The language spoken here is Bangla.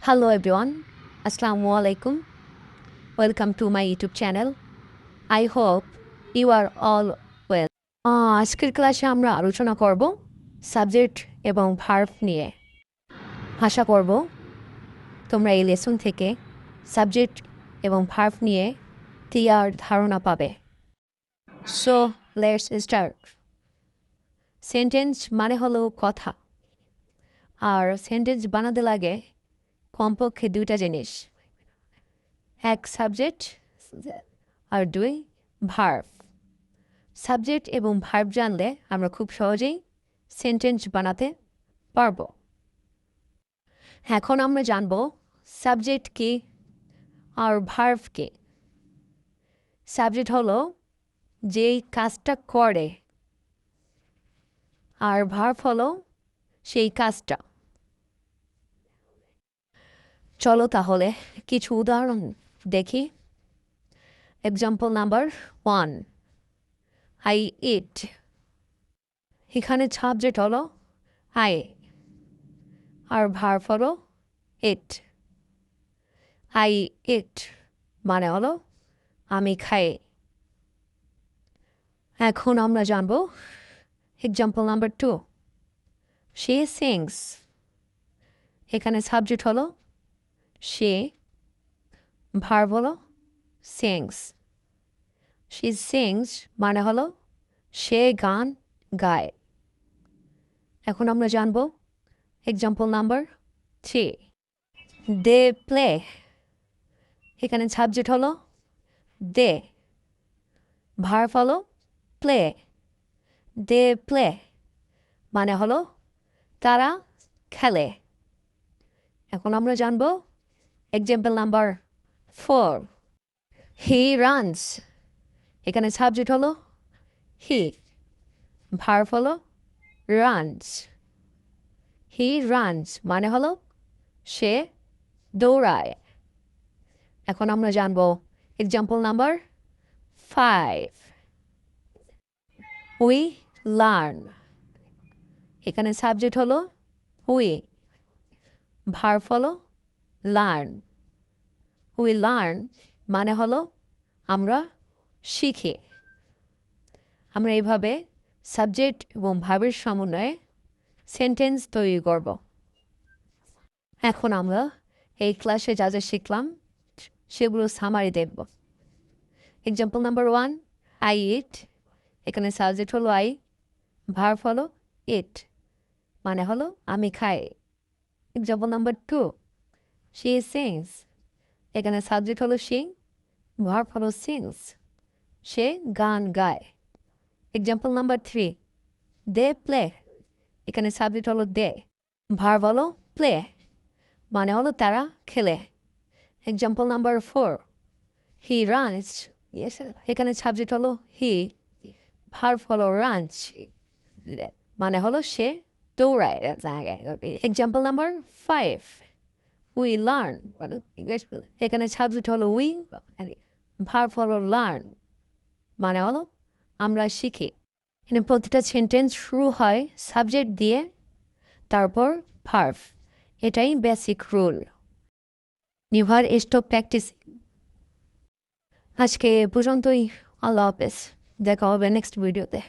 Hello everyone, Assalamu alaikum. Welcome to my YouTube channel. I hope you are all well. আজকের ক্লাসে আমরা আলোচনা করব সাবজেক্ট এবং ভার্ব নিয়ে। আশা করব তোমরা এই লেসন থেকে সাবজেক্ট এবং ভার্ব নিয়ে ক্লিয়ার ধারণা পাবে। So let's start. সেন্টেন্স মানে হলো কথা, আর সেন্টেন্স বানাতে লাগে কমপক্ষে দুইটা জিনিস, এক সাবজেক্ট আর দুই ভার্ব। সাবজেক্ট এবং ভার্ব জানলে আমরা খুব সহজেই সেন্টেন্স বানাতে পারব। এখন আমরা জানব সাবজেক্ট কি আর ভার্ব কি। সাবজেক্ট হলো যেই কাজটা করে, আর ভার্ব হলো সেই কাজটা। চলো তাহলে কিছু উদাহরণ দেখি। Example number 1, I eat। এখানে সাবজেক্ট হলো I, আর ভার্ব হলো ইট। I eat মানে হলো আমি খাই। এখন আমরা জানব এক্সাম্পল নাম্বার 2, she sings। এখানে সাবজেক্ট হলো she, ভার্ব হলো sings। she sings মানে হলো সে গান গায়। এখন আমরা জানব এক্সাম্পল নাম্বার 3, they play। এখানে সাবজেক্ট হলো they, ভার্ব হলো play। they play মানে হলো তারা খেলে। এখন আমরা জানব এক্সাম্পল নাম্বার 4, he runs। এখানে সাবজেক্ট হলো he, ভার্ব হলো runs। he runs মানে হলো সে দৌড়ায়। এখন আমরা জানব এক্সাম্পল নাম্বার 5, we learn। এখানে সাবজেক্ট হলো we, ভার্ব হলো learn। we learn মানে হলো আমরা শিখি। আমরা এইভাবে সাবজেক্ট এবং ভার্বের সমন্বয়ে সেন্টেন্স তৈরি করব। এখন আমরা এই ক্লাসে যা যা শিখলাম সেগুলো সামারি দেখব। Example number 1, I eat। এখানে সাবজেক্ট হলো I, ভার্ব হলো eat মানে হলো আমি খাই। Example number 2, she sings। এখানে সাবজেক্ট হলো she, ভার্ব হলো sings সে গান গায়। Example number 3, they play। এখানে সাবজেক্ট হলো they, ভার্ব হলো play মানে হলো তারা খেলে। Example number 4, he runs। এখানে সাবজেক্ট হলো he, ভার্ব হলো runs মানে হলো সে দৌড়ায়। Example number 5, we learn। এখানে সাবজেক্ট হলো we, ভার্ব হলো learn মানে হলো আমরা শিখি। এখানে প্রতিটা সেন্টেন্স শুরু হয় সাবজেক্ট দিয়ে, তারপর ভার্ব। এটাই basic rule. Never stop practice. আজকে পর্যন্তই। আল্লাহ হাফেজ, দেখা হবে নেক্সট ভিডিওতে।